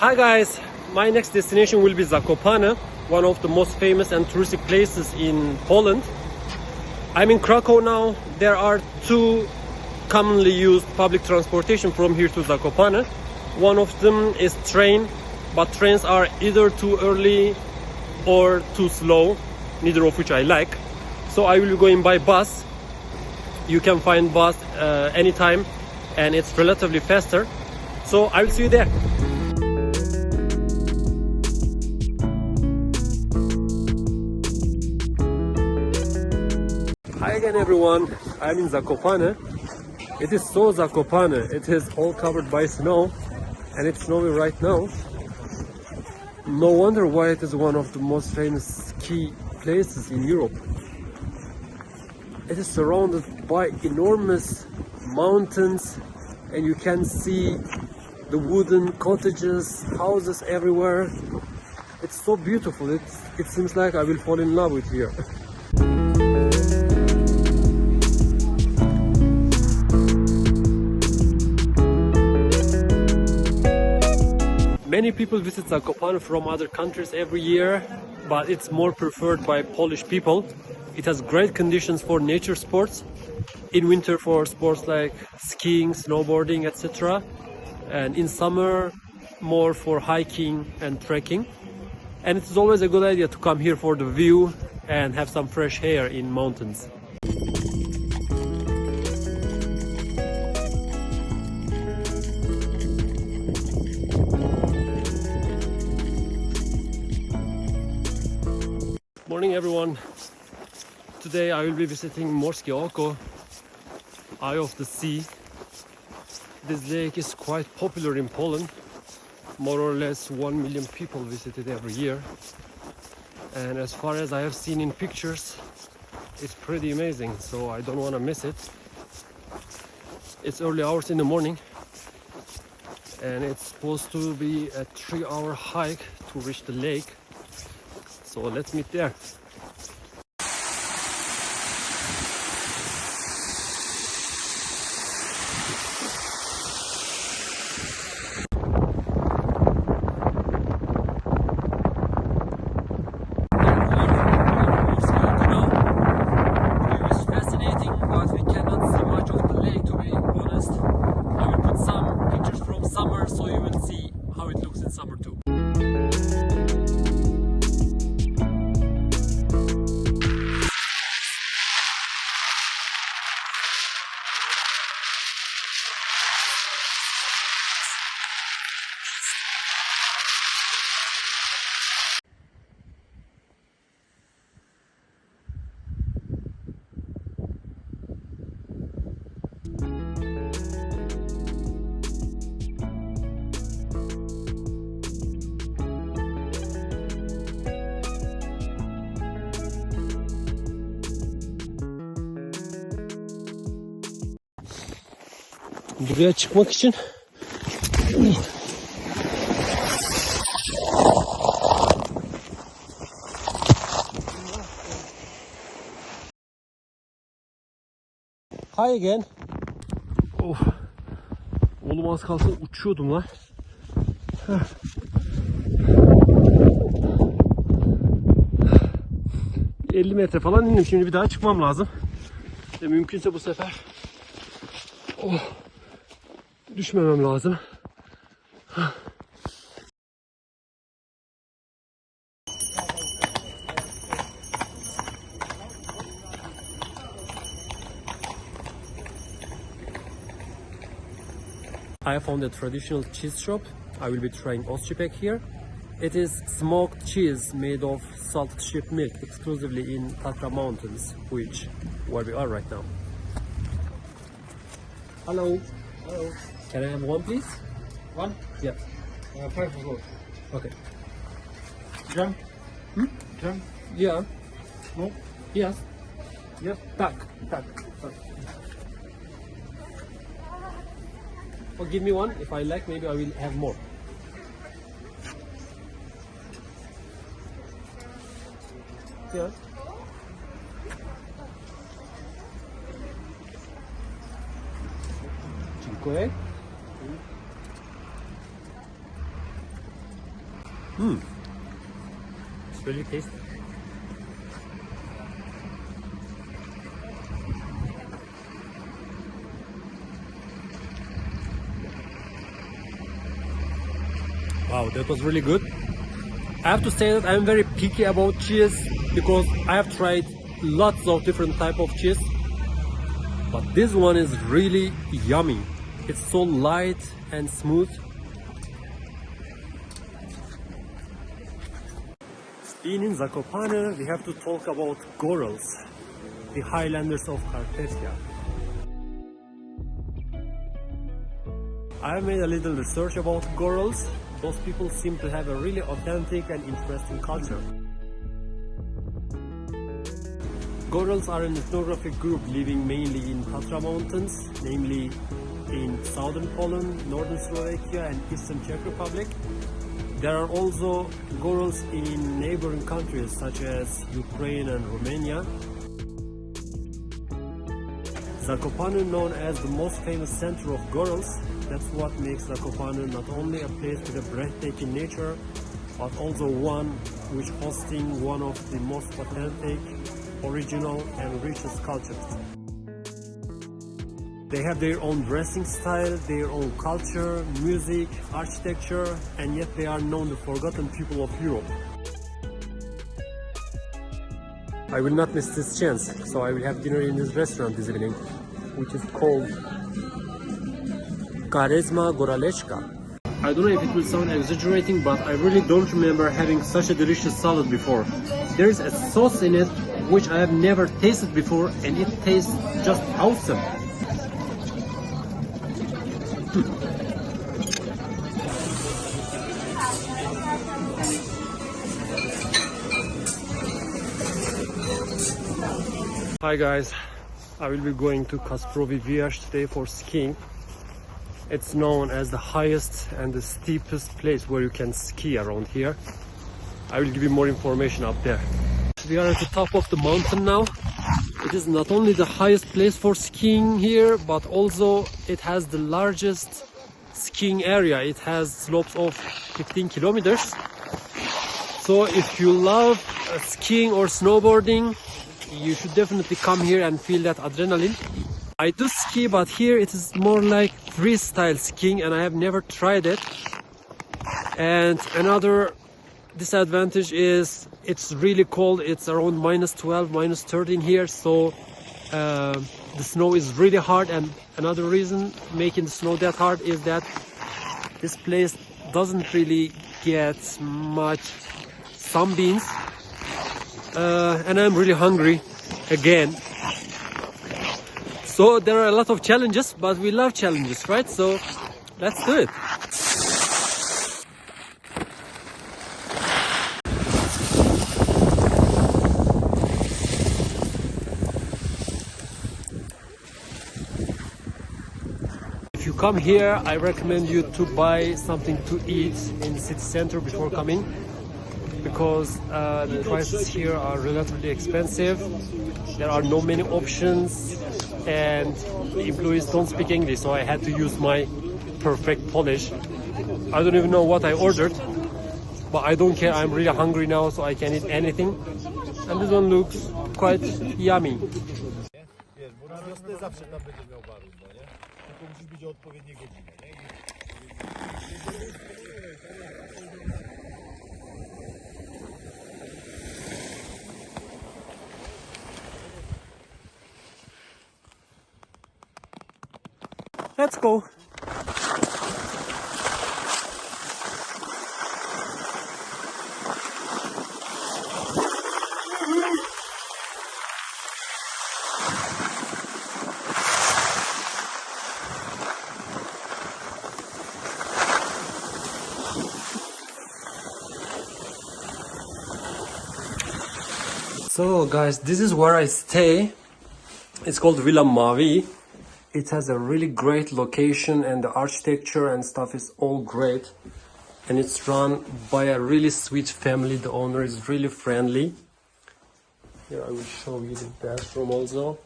Hi guys, my next destination will be Zakopane, one of the most famous and touristic places in Poland. I'm in Krakow now. There are two commonly used public transportation from here to Zakopane. One of them is train, but trains are either too early or too slow, neither of which I like. So I will be going by bus. You can find bus anytime and it's relatively faster. So I will see you there. Hi again everyone, I'm in Zakopane. It is so Zakopane, it is all covered by snow and it's snowing right now. No wonder why it is one of the most famous ski places in Europe. It is surrounded by enormous mountains and you can see the wooden cottages, houses everywhere. It's so beautiful, it seems like I will fall in love with here. Many people visit Zakopane from other countries every year, but it's more preferred by Polish people. It has great conditions for nature sports, in winter for sports like skiing, snowboarding, etc. And in summer, more for hiking and trekking. And it's always a good idea to come here for the view and have some fresh air in mountains. Morning everyone. Today I will be visiting Mosquito Eye of the Sea. This lake is quite popular in Poland. More or less 1 million people visit it every year. And as far as I have seen in pictures, it's pretty amazing, so I don't want to miss it. It's early hours in the morning and it's supposed to be a 3-hour hike to reach the lake. So let's meet there. Buraya çıkmak için Hi again. Oh. Oğlum az kalsın uçuyordum lan. 50 metre falan indim. Şimdi bir daha çıkmam lazım. Mümkünse bu sefer düşmemem lazım. I found a traditional cheese shop. I will be trying ostrich here. It is smoked cheese made of salted sheep milk exclusively in Tatra Mountains, where we are right now. Hello. Hello. Can I have one, please? One? Yeah. 5 for both. Okay. Drum? Drum? Yeah. No? Yes. Yes. Tak. Or give me one. If I like, maybe I will have more. Yeah. Dziękuję. It's really tasty. Wow, that was really good. I have to say that I'm very picky about cheese because I have tried lots of different type of cheese, but this one is really yummy. It's so light and smooth. Being in Zakopane, we have to talk about Gorals, the Highlanders of Carpathia. I made a little research about Gorals. Those people seem to have a really authentic and interesting culture. Gorals are an ethnographic group living mainly in Tatra Mountains, namely in southern Poland, northern Slovakia and eastern Czech Republic. There are also Gorals in neighboring countries such as Ukraine and Romania. Zakopane, known as the most famous center of Gorals, that's what makes Zakopane not only a place with a breathtaking nature, but also one which hosting one of the most authentic, original and richest cultures. They have their own dressing style, their own culture, music, architecture, and yet they are known the forgotten people of Europe. I will not miss this chance, so I will have dinner in this restaurant this evening, which is called Karizma Goraleczka. I don't know if it will sound exaggerating, but I really don't remember having such a delicious salad before. There is a sauce in it which I have never tasted before, and it tastes just awesome. Hi guys, I will be going to Kasprovi Village today for skiing. It's known as the highest and the steepest place where you can ski around here. I will give you more information up there. We are at the top of the mountain now. It is not only the highest place for skiing here, but also it has the largest skiing area. It has slopes of 15 kilometers. So if you love skiing or snowboarding, you should definitely come here and feel that adrenaline. I do ski, but here it is more like freestyle skiing and I have never tried it. And another disadvantage is it's really cold. It's around -12, -13 here, so the snow is really hard. And another reason making the snow that hard is that this place doesn't really get much sunbeams. And I'm really hungry again. So there are a lot of challenges, but we love challenges, right? So let's do it. If you come here, I recommend you to buy something to eat in the city center before coming, because the prices here are relatively expensive. There are no many options and the employees don't speak English, so I had to use my perfect Polish. I don't even know what I ordered, but I don't care. I'm really hungry now, so I can eat anything. And this one looks quite yummy. Let's go. So guys, this is where I stay. It's called Villa Mavi. It has a really great location and the architecture and stuff is all great. And it's run by a really sweet family. The owner is really friendly. Here I will show you the bathroom also.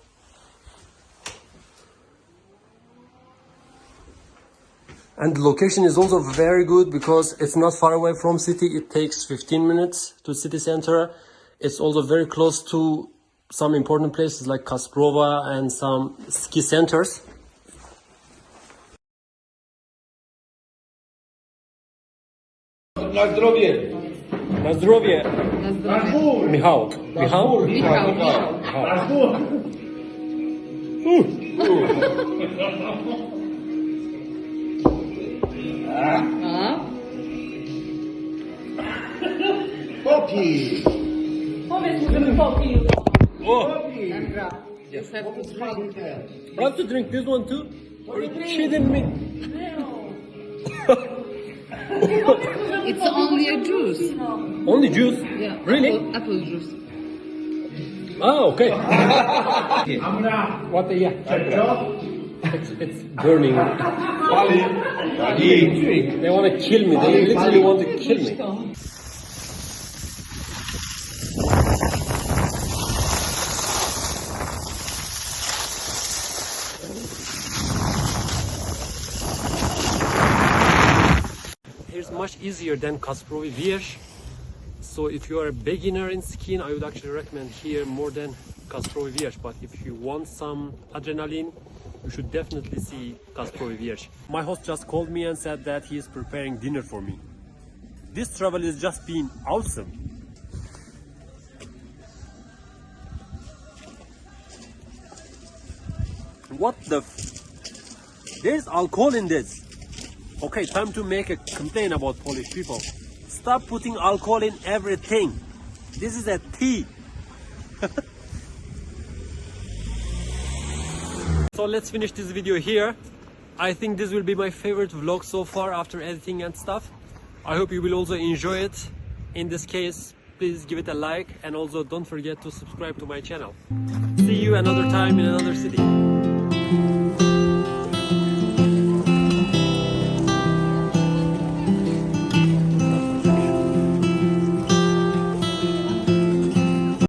And the location is also very good because it's not far away from city. It takes 15 minutes to city center. It's also very close to some important places like Kasprova and some ski centers. Na zdrowie. Na zdrowie. Michał. Michał? Na zdrowie. Popi. Powiedz mu, żeby popił. Popi. You have to drink. I have to drink this one too? Are you kidding me? It's only a juice. Only juice? Yeah. Really? Apple juice. Ah, okay. Amra. What the, yeah. Czego? It's burning. They want to kill me. They literally want to kill me. Here's much easier than Kasprovi Vierge. So if you are a beginner in skiing, I would actually recommend here more than Kasprovi Vierge. But if you want some adrenaline, you should definitely see Kasprovi Vierge. My host just called me and said that he is preparing dinner for me. This travel is just been awesome. What the There's alcohol in this. Okay, time to make a complaint about Polish people. Stop putting alcohol in everything. This is a tea. So let's finish this video here. I think this will be my favorite vlog so far after editing and stuff. I hope you will also enjoy it. In this case, please give it a like and also don't forget to subscribe to my channel. See you another time in another city.